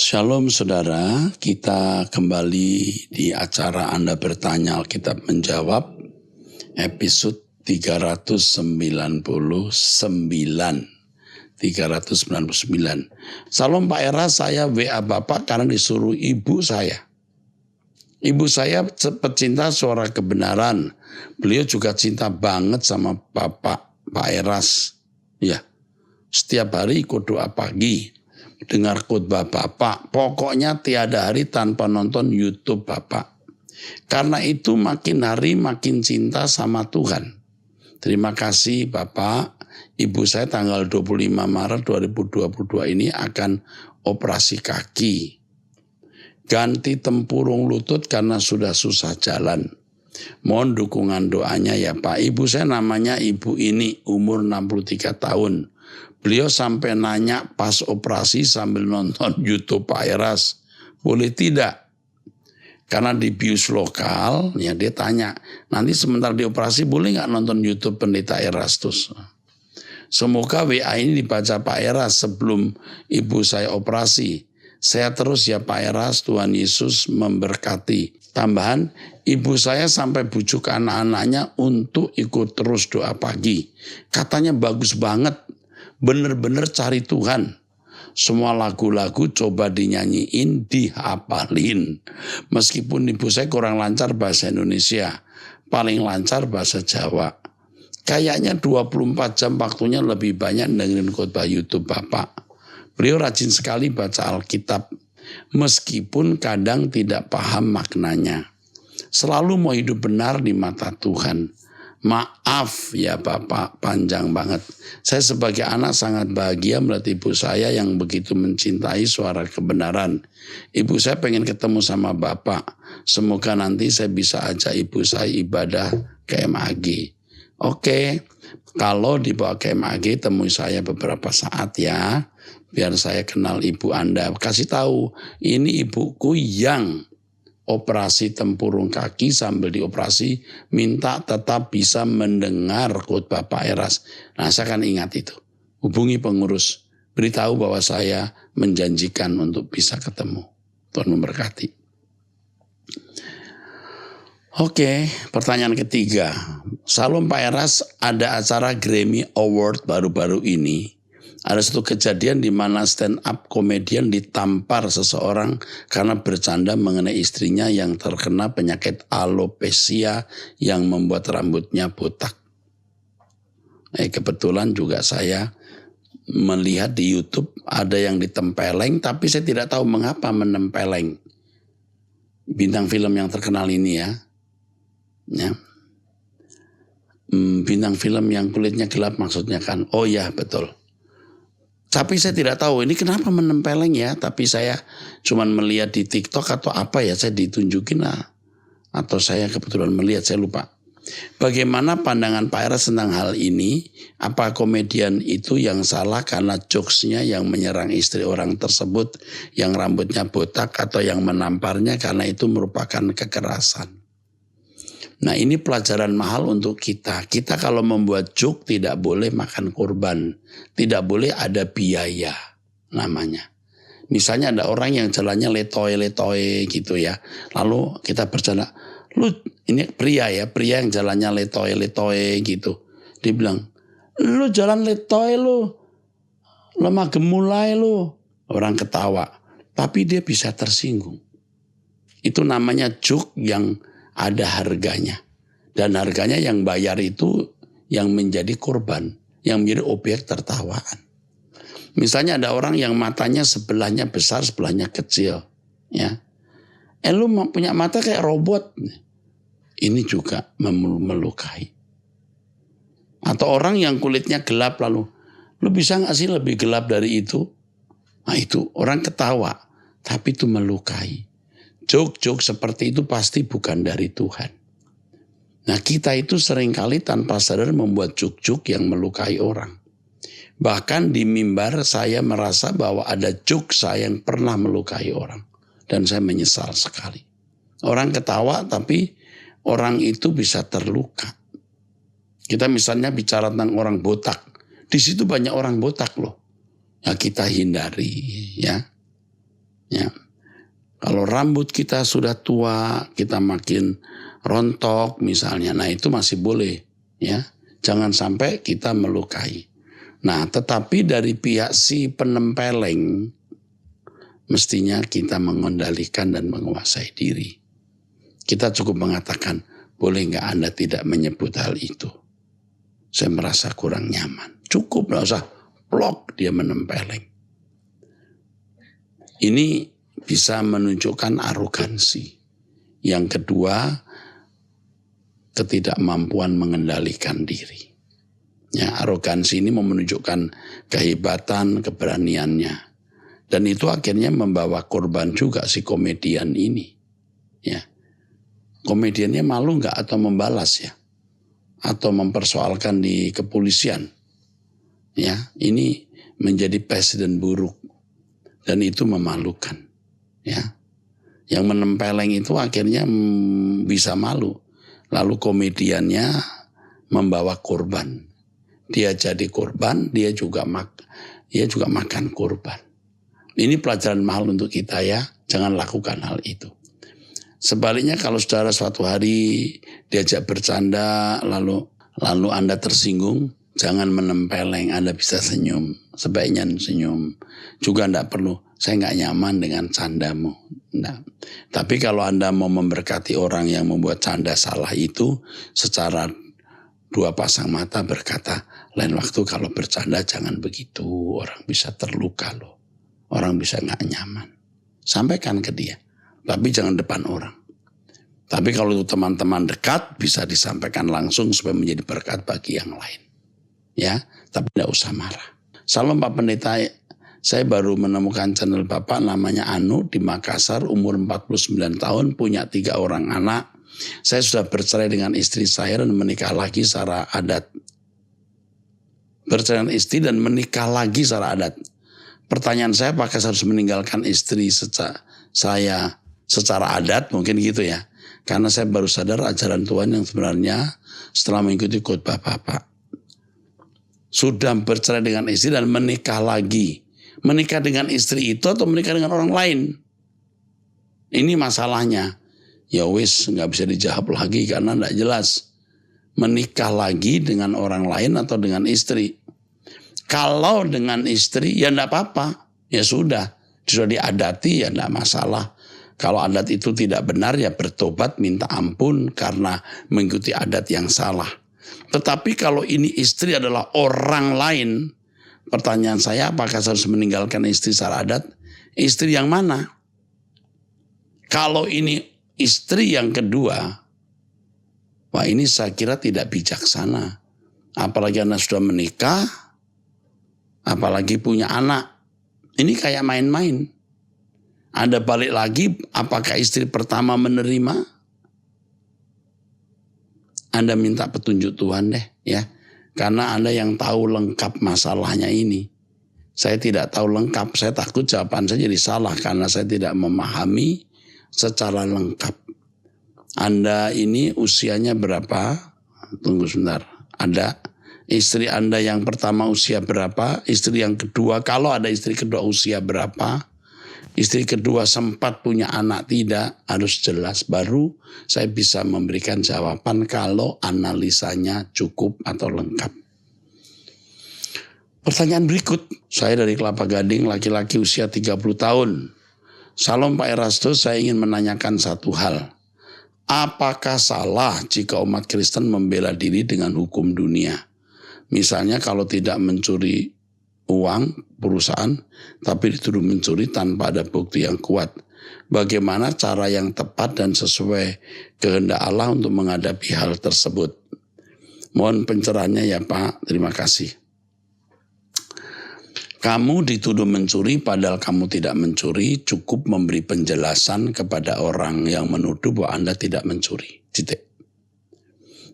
Shalom saudara, kita kembali di acara Anda Bertanya Alkitab Menjawab, episode 399. Salam Pak Era, saya WA Bapak karena disuruh ibu saya. Ibu saya pecinta suara kebenaran. Beliau juga cinta banget sama Bapak, Pak Eras. Ya, setiap hari ikut doa pagi. Dengar khotbah Bapak, pokoknya tiada hari tanpa nonton YouTube Bapak. Karena itu makin hari makin cinta sama Tuhan. Terima kasih Bapak. Ibu saya tanggal 25 Maret 2022 ini akan operasi kaki. Ganti tempurung lutut karena sudah susah jalan. Mohon dukungan doanya ya Pak. Ibu saya namanya Ibu ini, umur 63 tahun. Beliau sampai nanya pas operasi sambil nonton YouTube Pak Eras, boleh tidak? Karena di bius lokal, ya dia tanya, nanti sebentar dioperasi boleh nggak nonton YouTube Pendeta Erastus? Semoga WA ini dibaca Pak Eras sebelum ibu saya operasi. Saya terus ya Pak Eras, Tuhan Yesus memberkati. Tambahan, ibu saya sampai bujuk anak-anaknya untuk ikut terus doa pagi. Katanya bagus banget. Bener-bener cari Tuhan. Semua lagu-lagu coba dinyanyiin, dihafalin. Meskipun ibu saya kurang lancar bahasa Indonesia, paling lancar bahasa Jawa. Kayaknya 24 jam waktunya lebih banyak dengerin khotbah YouTube Bapak. Beliau rajin sekali baca Alkitab, meskipun kadang tidak paham maknanya. Selalu mau hidup benar di mata Tuhan. Maaf ya Bapak, panjang banget. Saya sebagai anak sangat bahagia melihat ibu saya yang begitu mencintai suara kebenaran. Ibu saya pengen ketemu sama Bapak. Semoga nanti saya bisa ajak ibu saya ibadah ke MAG. Oke, kalau dibawa ke MAG temui saya beberapa saat ya. Biar saya kenal ibu Anda. Kasih tahu, ini ibuku yang operasi tempurung kaki, sambil dioperasi minta tetap bisa mendengar khotbah Pak Eras. Nah saya kan ingat itu. Hubungi pengurus, beritahu bahwa saya menjanjikan untuk bisa ketemu. Tuhan memberkati. Oke, pertanyaan ketiga. Salam Pak Eras, ada acara Grammy Award baru-baru ini. Ada satu kejadian di mana stand up komedian ditampar seseorang karena bercanda mengenai istrinya yang terkena penyakit alopecia yang membuat rambutnya botak. Kebetulan juga saya melihat di YouTube ada yang ditempeleng, tapi saya tidak tahu mengapa menempeleng. Bintang film yang terkenal ini ya. Bintang film yang kulitnya gelap maksudnya kan. Oh ya betul. Tapi saya tidak tahu ini kenapa menempeleng ya. Tapi saya cuma melihat di TikTok atau apa ya. Saya ditunjukin lah. Atau saya kebetulan melihat, saya lupa. Bagaimana pandangan Pak Eras tentang hal ini? Apa komedian itu yang salah karena jokesnya yang menyerang istri orang tersebut yang rambutnya botak, atau yang menamparnya karena itu merupakan kekerasan? Nah ini pelajaran mahal untuk kita. Kita kalau membuat joke tidak boleh makan korban. Tidak boleh ada biaya namanya. Misalnya ada orang yang jalannya letoy-letoy gitu ya. Lalu kita bercanda, lu ini pria ya, pria yang jalannya letoy-letoy gitu. Dia bilang, lu jalan letoy lu, lemah gemulai lu. Orang ketawa, tapi dia bisa tersinggung. Itu namanya joke yang ada harganya. Dan harganya yang bayar itu yang menjadi korban, yang menjadi objek tertawaan. Misalnya ada orang yang matanya sebelahnya besar, sebelahnya kecil. Ya. Lu punya mata kayak robot. Ini juga melukai. Atau orang yang kulitnya gelap lalu, lu bisa gak sih lebih gelap dari itu? Nah itu orang ketawa, tapi itu melukai. Joke-joke seperti itu pasti bukan dari Tuhan. Nah kita itu seringkali tanpa sadar membuat joke-joke yang melukai orang. Bahkan di mimbar saya merasa bahwa ada joke saya yang pernah melukai orang. Dan saya menyesal sekali. Orang ketawa tapi orang itu bisa terluka. Kita misalnya bicara tentang orang botak. Di situ banyak orang botak loh. Ya kita hindari ya. Ya. Kalau rambut kita sudah tua, kita makin rontok misalnya, nah itu masih boleh, ya. Jangan sampai kita melukai. Nah, tetapi dari pihak si penempeleng, mestinya kita mengendalikan dan menguasai diri. Kita cukup mengatakan, boleh nggak Anda tidak menyebut hal itu? Saya merasa kurang nyaman. Cukup, nggak usah plok dia menempeleng. Ini bisa menunjukkan arogansi. Yang kedua, ketidakmampuan mengendalikan diri. Ya, arogansi ini menunjukkan kehebatan, keberaniannya. Dan itu akhirnya membawa korban juga si komedian ini. Ya. Komediannya malu nggak atau membalas ya? Atau mempersoalkan di kepolisian. Ya, ini menjadi presiden buruk. Dan itu memalukan. Ya. Yang menempeleng itu akhirnya bisa malu. Lalu komediannya membawa korban. Dia jadi korban, dia juga makan korban. Ini pelajaran mahal untuk kita ya, jangan lakukan hal itu. Sebaliknya kalau saudara suatu hari diajak bercanda, lalu Anda tersinggung, jangan menempeleng, Anda bisa senyum, sebaiknya senyum. Juga tidak perlu, saya nggak nyaman dengan candamu. Nah, tapi kalau Anda mau memberkati orang yang membuat canda salah itu, secara dua pasang mata berkata, lain waktu kalau bercanda jangan begitu, orang bisa terluka loh. Orang bisa gak nyaman. Sampaikan ke dia, tapi jangan depan orang. Tapi kalau itu teman-teman dekat, bisa disampaikan langsung supaya menjadi berkat bagi yang lain. Ya, tapi tidak usah marah. Salam Pak Pendeta, saya baru menemukan channel Bapak namanya Anu di Makassar, umur 49 tahun, punya 3 orang anak. Saya sudah bercerai dengan istri saya dan menikah lagi secara adat. Bercerai dengan istri dan menikah lagi secara adat. Pertanyaan saya, apakah saya harus meninggalkan istri saya secara adat? Mungkin gitu ya. Karena saya baru sadar ajaran Tuhan yang sebenarnya setelah mengikuti khotbah Bapak. Sudah bercerai dengan istri dan menikah lagi. Menikah dengan istri itu atau menikah dengan orang lain? Ini masalahnya. Ya wis, nggak bisa dijawab lagi karena nggak jelas. Menikah lagi dengan orang lain atau dengan istri. Kalau dengan istri ya enggak apa-apa. Ya sudah diadati ya enggak masalah. Kalau adat itu tidak benar ya bertobat minta ampun karena mengikuti adat yang salah. Tetapi kalau ini istri adalah orang lain, pertanyaan saya apakah saya harus meninggalkan istri secara adat? Istri yang mana? Kalau ini istri yang kedua, wah ini saya kira tidak bijaksana. Apalagi Anda sudah menikah, apalagi punya anak. Ini kayak main-main. Anda balik lagi, apakah istri pertama menerima? Anda minta petunjuk Tuhan deh ya. Karena Anda yang tahu lengkap masalahnya ini. Saya tidak tahu lengkap, saya takut jawaban saya jadi salah karena saya tidak memahami secara lengkap. Anda ini usianya berapa? Tunggu sebentar. Ada istri Anda yang pertama usia berapa? Istri yang kedua, kalau ada istri kedua usia berapa? Istri kedua sempat punya anak tidak? Harus jelas. Baru saya bisa memberikan jawaban kalau analisanya cukup atau lengkap. Pertanyaan berikut. Saya dari Kelapa Gading, laki-laki usia 30 tahun. Salam Pak Erastus, saya ingin menanyakan satu hal. Apakah salah jika umat Kristen membela diri dengan hukum dunia? Misalnya kalau tidak mencuri uang perusahaan, tapi dituduh mencuri tanpa ada bukti yang kuat. Bagaimana cara yang tepat dan sesuai kehendak Allah untuk menghadapi hal tersebut? Mohon pencerahannya ya Pak, terima kasih. Kamu dituduh mencuri padahal kamu tidak mencuri, cukup memberi penjelasan kepada orang yang menuduh bahwa Anda tidak mencuri. Titik.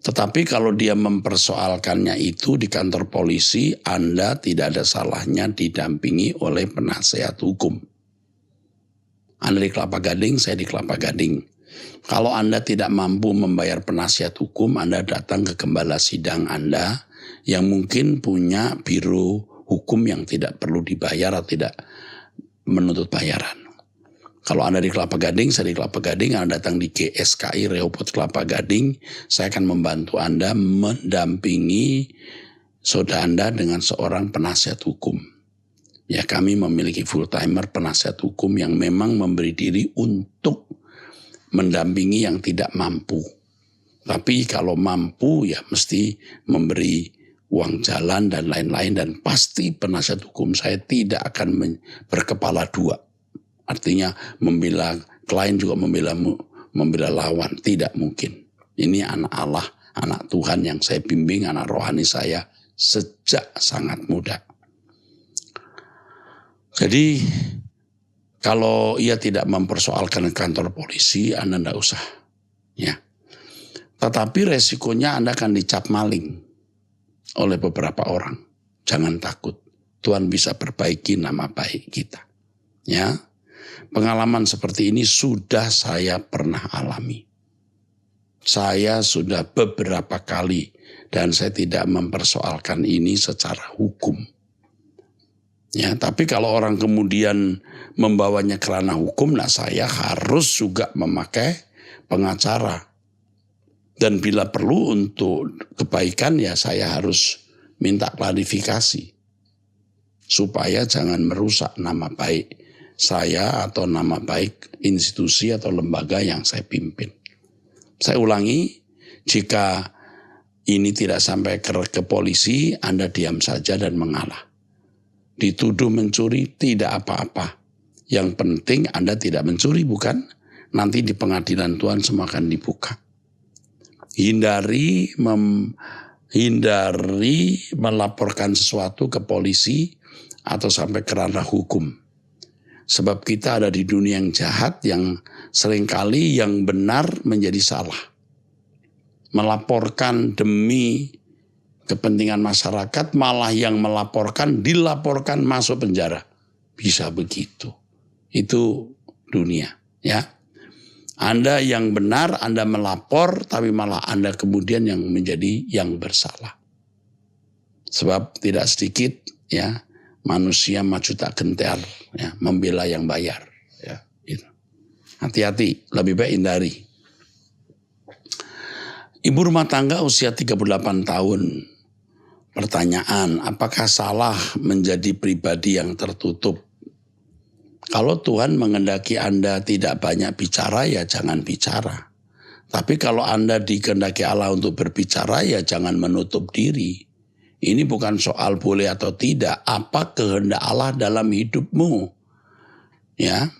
Tetapi kalau dia mempersoalkannya itu di kantor polisi, Anda tidak ada salahnya didampingi oleh penasehat hukum. Anda di Kelapa Gading, saya di Kelapa Gading. Kalau Anda tidak mampu membayar penasihat hukum, Anda datang ke gembala sidang Anda yang mungkin punya biro hukum yang tidak perlu dibayar atau tidak menuntut bayaran. Kalau Anda di Kelapa Gading, saya di Kelapa Gading, Anda datang di GSKI Rehoboth Kelapa Gading, saya akan membantu Anda mendampingi saudara Anda dengan seorang penasihat hukum. Ya, kami memiliki full timer penasihat hukum yang memang memberi diri untuk mendampingi yang tidak mampu. Tapi kalau mampu ya mesti memberi uang jalan dan lain-lain, dan pasti penasihat hukum saya tidak akan berkepala dua. Artinya membela klien juga membela lawan, tidak mungkin. Ini anak Allah, anak Tuhan yang saya bimbing, anak rohani saya sejak sangat muda. Jadi kalau ia tidak mempersoalkan kantor polisi, Anda tidak usah. Ya. Tetapi resikonya Anda akan dicap maling oleh beberapa orang. Jangan takut. Tuhan bisa perbaiki nama baik kita. Ya. Pengalaman seperti ini sudah saya pernah alami. Saya sudah beberapa kali dan saya tidak mempersoalkan ini secara hukum. Ya, tapi kalau orang kemudian membawanya ke ranah hukum, nah saya harus juga memakai pengacara. Dan bila perlu untuk kebaikan ya saya harus minta klarifikasi. Supaya jangan merusak nama baik saya atau nama baik institusi atau lembaga yang saya pimpin. Saya ulangi, jika ini tidak sampai ke polisi, Anda diam saja dan mengalah. Dituduh mencuri tidak apa-apa. Yang penting Anda tidak mencuri, bukan? Nanti di pengadilan Tuhan semua akan dibuka. Hindari melaporkan sesuatu ke polisi atau sampai ke ranah hukum. Sebab kita ada di dunia yang jahat, yang seringkali yang benar menjadi salah. Melaporkan demi kepentingan masyarakat, malah yang dilaporkan masuk penjara. Bisa begitu. Itu dunia, ya. Anda yang benar, Anda melapor, tapi malah Anda kemudian yang menjadi yang bersalah. Sebab tidak sedikit, ya, manusia maju tak gentar, ya, membela yang bayar. Ya, gitu. Hati-hati, lebih baik hindari. Ibu rumah tangga usia 38 tahun. Pertanyaan, apakah salah menjadi pribadi yang tertutup? Kalau Tuhan menghendaki Anda tidak banyak bicara, ya jangan bicara. Tapi kalau Anda dikehendaki Allah untuk berbicara, ya jangan menutup diri. Ini bukan soal boleh atau tidak. Apa kehendak Allah dalam hidupmu? Ya,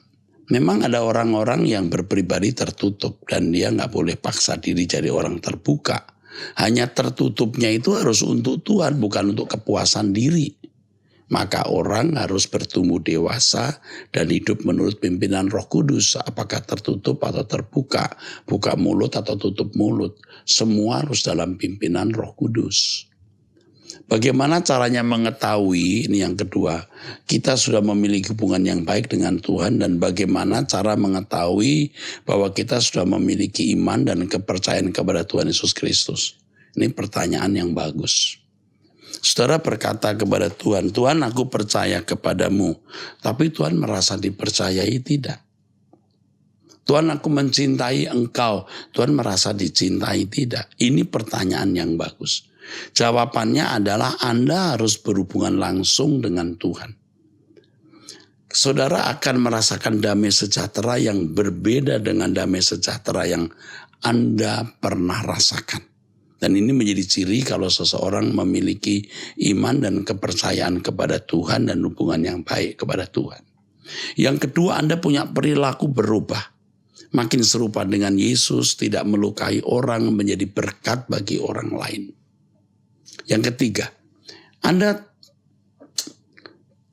memang ada orang-orang yang berpribadi tertutup dan dia nggak boleh paksa diri jadi orang terbuka. Hanya tertutupnya itu harus untuk Tuhan, bukan untuk kepuasan diri. Maka orang harus bertumbuh dewasa dan hidup menurut pimpinan Roh Kudus. Apakah tertutup atau terbuka, buka mulut atau tutup mulut. Semua harus dalam pimpinan Roh Kudus. Bagaimana caranya mengetahui, ini yang kedua, kita sudah memiliki hubungan yang baik dengan Tuhan, dan bagaimana cara mengetahui bahwa kita sudah memiliki iman dan kepercayaan kepada Tuhan Yesus Kristus. Ini pertanyaan yang bagus. Saudara berkata kepada Tuhan, Tuhan aku percaya kepadamu, tapi Tuhan merasa dipercayai tidak. Tuhan aku mencintai engkau, Tuhan merasa dicintai tidak. Ini pertanyaan yang bagus. Jawabannya adalah Anda harus berhubungan langsung dengan Tuhan. Saudara akan merasakan damai sejahtera yang berbeda dengan damai sejahtera yang Anda pernah rasakan. Dan ini menjadi ciri kalau seseorang memiliki iman dan kepercayaan kepada Tuhan dan hubungan yang baik kepada Tuhan. Yang kedua, Anda punya perilaku berubah. Makin serupa dengan Yesus, tidak melukai orang, menjadi berkat bagi orang lain. Yang ketiga, Anda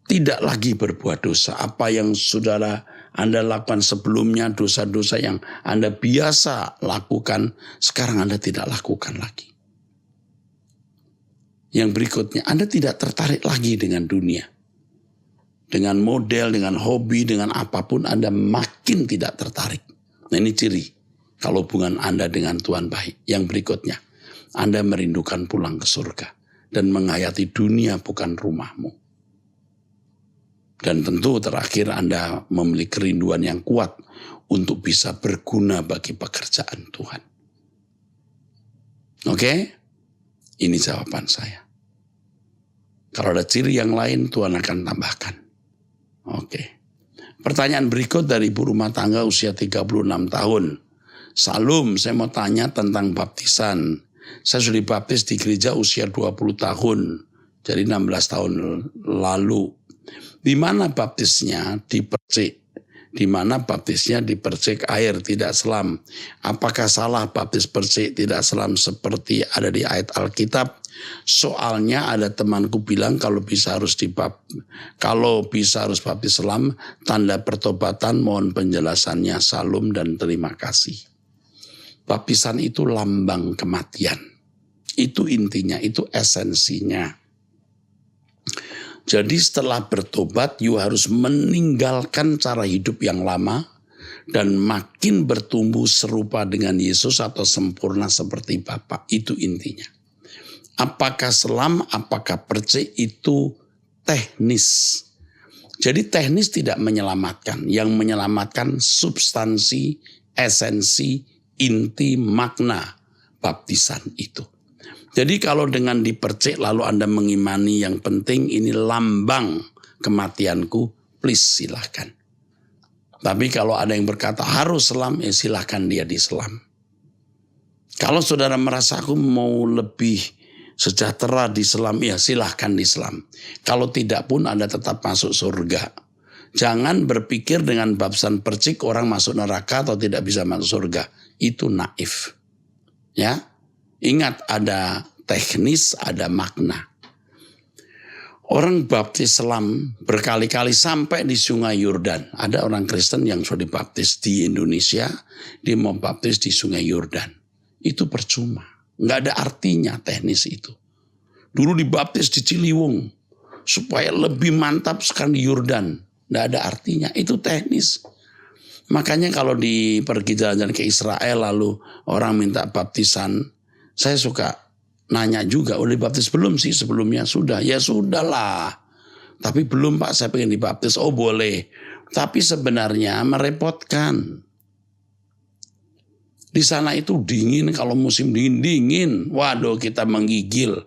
tidak lagi berbuat dosa. Apa yang saudara Anda lakukan sebelumnya, dosa-dosa yang Anda biasa lakukan, sekarang Anda tidak lakukan lagi. Yang berikutnya, Anda tidak tertarik lagi dengan dunia. Dengan model, dengan hobi, dengan apapun, Anda makin tidak tertarik. Nah, ini ciri kalau hubungan Anda dengan Tuhan baik. Yang berikutnya, Anda merindukan pulang ke surga dan menghayati dunia bukan rumahmu. Dan tentu terakhir Anda memiliki kerinduan yang kuat untuk bisa berguna bagi pekerjaan Tuhan. Oke? Ini jawaban saya. Kalau ada ciri yang lain, Tuhan akan tambahkan. Oke. Pertanyaan berikut dari ibu rumah tangga usia 36 tahun. Salum, saya mau tanya tentang baptisan. Saya sudah dibaptis di gereja usia 20 tahun. Jadi 16 tahun lalu. Di mana baptisnya? Di Percik. Di mana baptisnya di Percik air tidak selam. Apakah salah baptis Percik tidak selam seperti ada di ayat Alkitab? Soalnya ada temanku bilang kalau bisa harus baptis selam, tanda pertobatan, mohon penjelasannya. Salum dan terima kasih. Baptisan itu lambang kematian. Itu intinya, itu esensinya. Jadi setelah bertobat, you harus meninggalkan cara hidup yang lama dan makin bertumbuh serupa dengan Yesus atau sempurna seperti Bapa. Itu intinya. Apakah selam, apakah Percik, itu teknis. Jadi teknis tidak menyelamatkan. Yang menyelamatkan substansi, esensi, inti, makna baptisan itu. Jadi kalau dengan dipercik lalu Anda mengimani yang penting ini lambang kematianku, please silahkan. Tapi kalau ada yang berkata harus selam, ya silahkan dia diselam. Kalau saudara merasa aku mau lebih sejahtera diselam, ya silahkan diselam. Kalau tidak pun Anda tetap masuk surga. Jangan berpikir dengan baptisan percik orang masuk neraka atau tidak bisa masuk surga. Itu naif. Ya. Ingat ada teknis, ada makna. Orang baptis selam berkali-kali sampai di Sungai Yordan. Ada orang Kristen yang sudah dibaptis di Indonesia, dia mau baptis di Sungai Yordan. Itu percuma. Nggak ada artinya teknis itu. Dulu dibaptis di Ciliwung, supaya lebih mantap sekarang di Yordan. Nggak ada artinya, itu teknis. Makanya kalau pergi jalan-jalan ke Israel lalu orang minta baptisan, saya suka nanya juga, udah dibaptis belum sih sebelumnya? Sudah, ya sudahlah. Tapi belum Pak, saya pengen dibaptis. Oh boleh. Tapi sebenarnya merepotkan. Di sana itu dingin, kalau musim dingin. Waduh kita menggigil.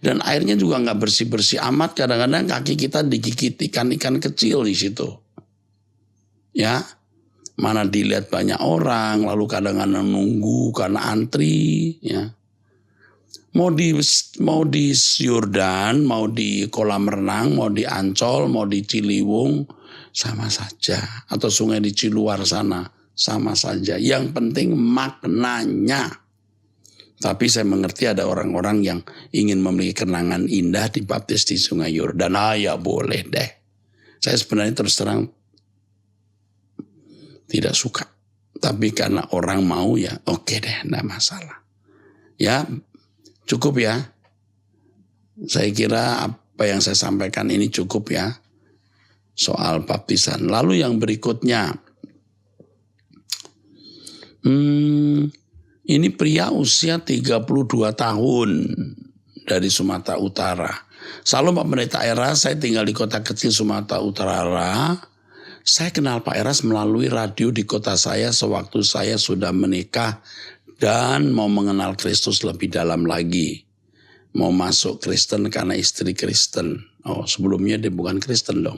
Dan airnya juga nggak bersih-bersih amat. Kadang-kadang kaki kita digigit ikan-ikan kecil di situ. Ya, mana dilihat banyak orang, lalu kadang-kadang nunggu karena antri. Ya. Mau di Yordan, mau di kolam renang, mau di Ancol, mau di Ciliwung, sama saja. Atau sungai di Ciluar sana, sama saja. Yang penting maknanya. Tapi saya mengerti ada orang-orang yang ingin memiliki kenangan indah dibaptis di Sungai Yordan. Ya boleh deh. Saya sebenarnya terus terang tidak suka. Tapi karena orang mau ya oke deh, enggak masalah. Ya, cukup ya. Saya kira apa yang saya sampaikan ini cukup ya. Soal baptisan. Lalu yang berikutnya. Ini pria usia 32 tahun dari Sumatera Utara. Salam Pak Pendeta Eras, saya tinggal di kota kecil Sumatera Utara. Saya kenal Pak Eras melalui radio di kota saya sewaktu saya sudah menikah dan mau mengenal Kristus lebih dalam lagi. Mau masuk Kristen karena istri Kristen. Oh, sebelumnya dia bukan Kristen dong.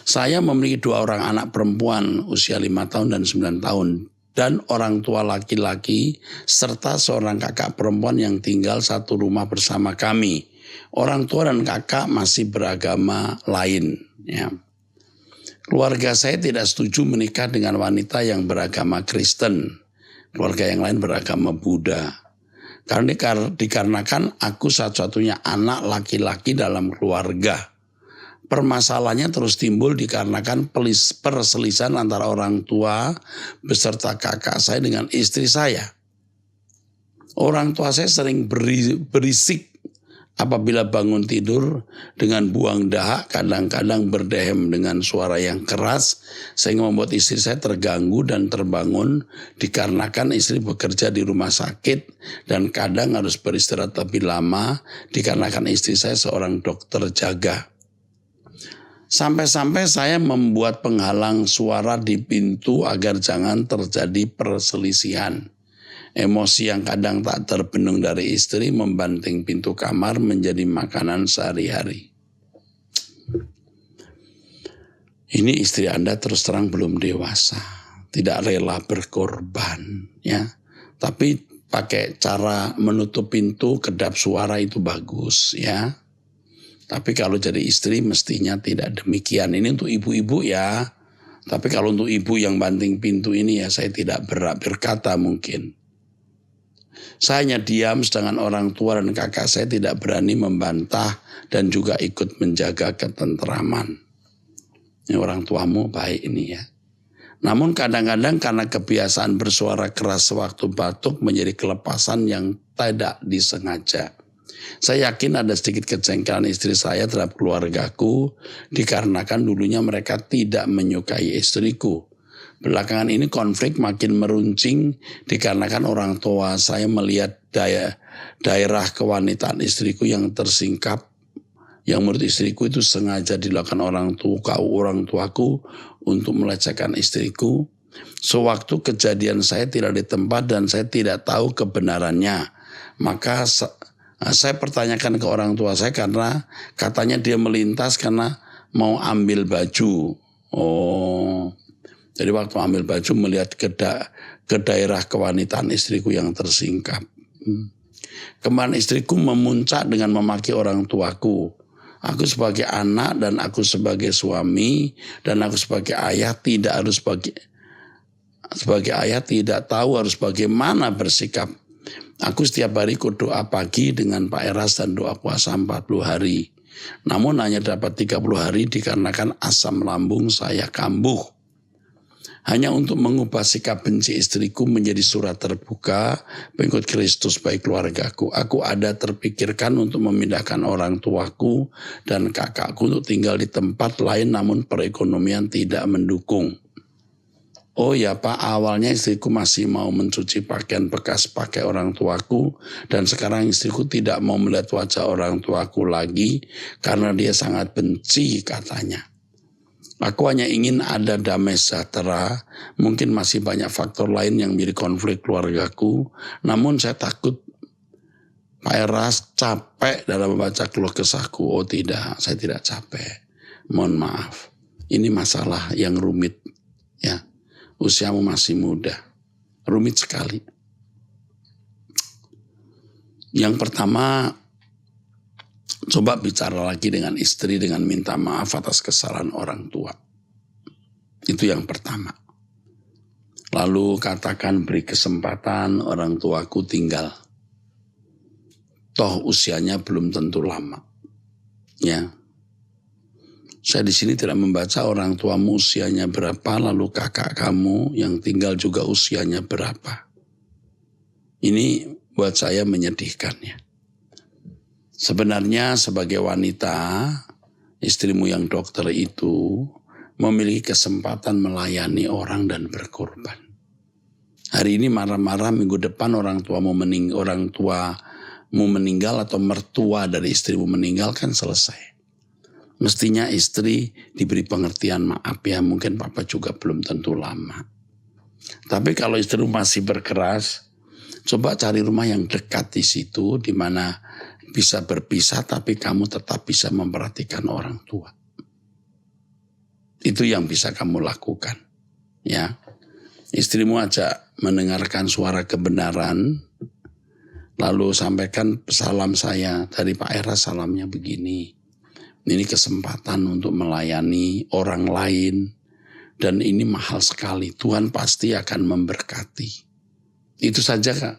Saya memiliki 2 orang anak perempuan usia 5 tahun dan 9 tahun. Dan orang tua laki-laki serta seorang kakak perempuan yang tinggal satu rumah bersama kami. Orang tua dan kakak masih beragama lain. Ya. Keluarga saya tidak setuju menikah dengan wanita yang beragama Kristen. Keluarga yang lain beragama Buddha. Karena dikarenakan aku satu-satunya anak laki-laki dalam keluarga. Permasalahannya terus timbul dikarenakan perselisihan antara orang tua beserta kakak saya dengan istri saya. Orang tua saya sering berisik apabila bangun tidur dengan buang dahak, kadang-kadang berdehem dengan suara yang keras sehingga membuat istri saya terganggu dan terbangun dikarenakan istri bekerja di rumah sakit dan kadang harus beristirahat lebih lama dikarenakan istri saya seorang dokter jaga. Sampai-sampai saya membuat penghalang suara di pintu agar jangan terjadi perselisihan. Emosi yang kadang tak terbendung dari istri membanting pintu kamar menjadi makanan sehari-hari. Ini istri Anda terus terang belum dewasa, tidak rela berkorban, ya. Tapi pakai cara menutup pintu, kedap suara itu bagus, ya. Tapi kalau jadi istri mestinya tidak demikian. Ini untuk ibu-ibu ya. Tapi kalau untuk ibu yang banting pintu ini ya saya tidak berhak berkata mungkin. Saya hanya diam sedangkan orang tua dan kakak saya tidak berani membantah dan juga ikut menjaga ketentraman. Ini orang tuamu baik ini ya. Namun kadang-kadang karena kebiasaan bersuara keras sewaktu batuk menjadi kelepasan yang tidak disengaja. Saya yakin ada sedikit kejengkelan istri saya terhadap keluargaku dikarenakan dulunya mereka tidak menyukai istriku. Belakangan ini konflik makin meruncing dikarenakan orang tua saya melihat daerah kewanitaan istriku yang tersingkap. Yang menurut istriku itu sengaja dilakukan orang tuaku untuk melecehkan istriku. Sewaktu kejadian saya tidak di tempat dan saya tidak tahu kebenarannya. Maka saya pertanyakan ke orang tua saya karena katanya dia melintas karena mau ambil baju. Jadi waktu ambil baju melihat ke daerah kewanitaan istriku yang tersingkap. Kemarin istriku memuncak dengan memaki orang tuaku. Aku sebagai anak dan aku sebagai suami dan aku sebagai ayah sebagai ayah tidak tahu harus bagaimana bersikap. Aku setiap hari ikut doa pagi dengan Pak Eras dan doa puasa 40 hari. Namun hanya dapat 30 hari dikarenakan asam lambung saya kambuh. Hanya untuk mengubah sikap benci istriku menjadi surat terbuka pengikut Kristus bagi keluargaku. Aku ada terpikirkan untuk memindahkan orang tuaku dan kakakku untuk tinggal di tempat lain namun perekonomian tidak mendukung. Oh ya Pak, awalnya istriku masih mau mencuci pakaian bekas pakai orang tuaku dan sekarang istriku tidak mau melihat wajah orang tuaku lagi karena dia sangat benci katanya. Aku hanya ingin ada damai sejahtera, mungkin masih banyak faktor lain yang menjadi konflik keluargaku, namun saya takut Pak Eras capek dalam membaca keluh kesahku. Oh tidak, saya tidak capek, mohon maaf. Ini masalah yang rumit ya. Usiamu masih muda, rumit sekali. Yang pertama, coba bicara lagi dengan istri dengan minta maaf atas kesalahan orang tua. Itu yang pertama. Lalu katakan beri kesempatan orang tuaku tinggal. Toh usianya belum tentu lama. Ya. Saya di sini tidak membaca orang tuamu usianya berapa, lalu kakak kamu yang tinggal juga usianya berapa. Ini buat saya menyedihkan ya. Sebenarnya sebagai wanita, istrimu yang dokter itu memiliki kesempatan melayani orang dan berkorban. Hari ini marah-marah, minggu depan orang tuamu meninggal atau mertua dari istrimu meninggal kan selesai. Mestinya istri diberi pengertian, maaf ya mungkin papa juga belum tentu lama. Tapi kalau istri masih berkeras, coba cari rumah yang dekat di situ di mana bisa berpisah tapi kamu tetap bisa memperhatikan orang tua. Itu yang bisa kamu lakukan. Ya. Istrimu ajak mendengarkan suara kebenaran, lalu sampaikan salam saya dari Pak Eras, salamnya begini. Ini kesempatan untuk melayani orang lain. Dan ini mahal sekali. Tuhan pasti akan memberkati. Itu saja Kak.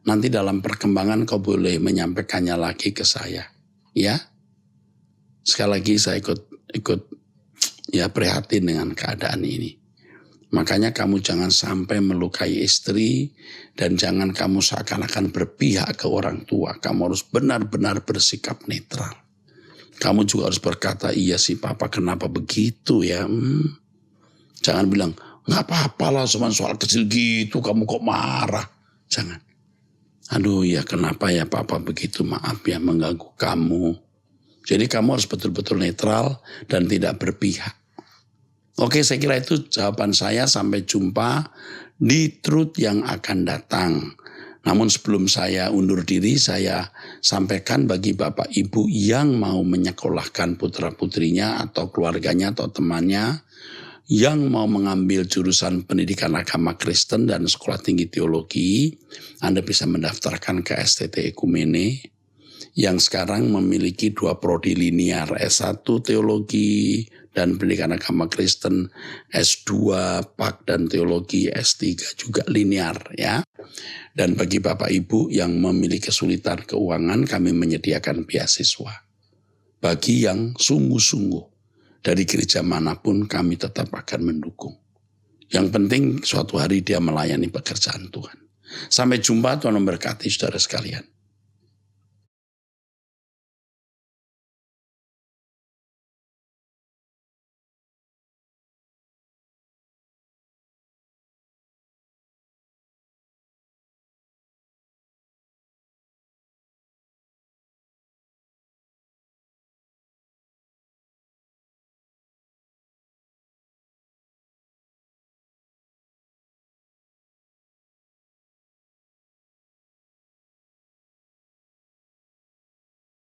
Nanti dalam perkembangan kau boleh menyampaikannya lagi ke saya. Ya. Sekali lagi saya ikut ya prihatin dengan keadaan ini. Makanya kamu jangan sampai melukai istri. Dan jangan kamu seakan-akan berpihak ke orang tua. Kamu harus benar-benar bersikap netral. Kamu juga harus berkata, iya sih papa kenapa begitu ya. Jangan bilang, gak apa-apa lah cuma soal kecil gitu kamu kok marah. Jangan. Aduh ya kenapa ya papa begitu, maaf ya mengganggu kamu. Jadi kamu harus betul-betul netral dan tidak berpihak. Oke, saya kira itu jawaban saya. Sampai jumpa di Truth yang akan datang. Namun sebelum saya undur diri, saya sampaikan bagi Bapak Ibu yang mau menyekolahkan putra-putrinya atau keluarganya atau temannya, yang mau mengambil jurusan pendidikan agama Kristen dan sekolah tinggi teologi, Anda bisa mendaftarkan ke STT Ekumene yang sekarang memiliki 2 prodi linear, S1 teologi dan pendidikan agama Kristen, S2 PAK dan teologi, S3 juga linear ya. Dan bagi Bapak Ibu yang memiliki kesulitan keuangan, kami menyediakan beasiswa. Bagi yang sungguh-sungguh dari gereja manapun, kami tetap akan mendukung. Yang penting suatu hari dia melayani pekerjaan Tuhan. Sampai jumpa, Tuhan memberkati saudara sekalian.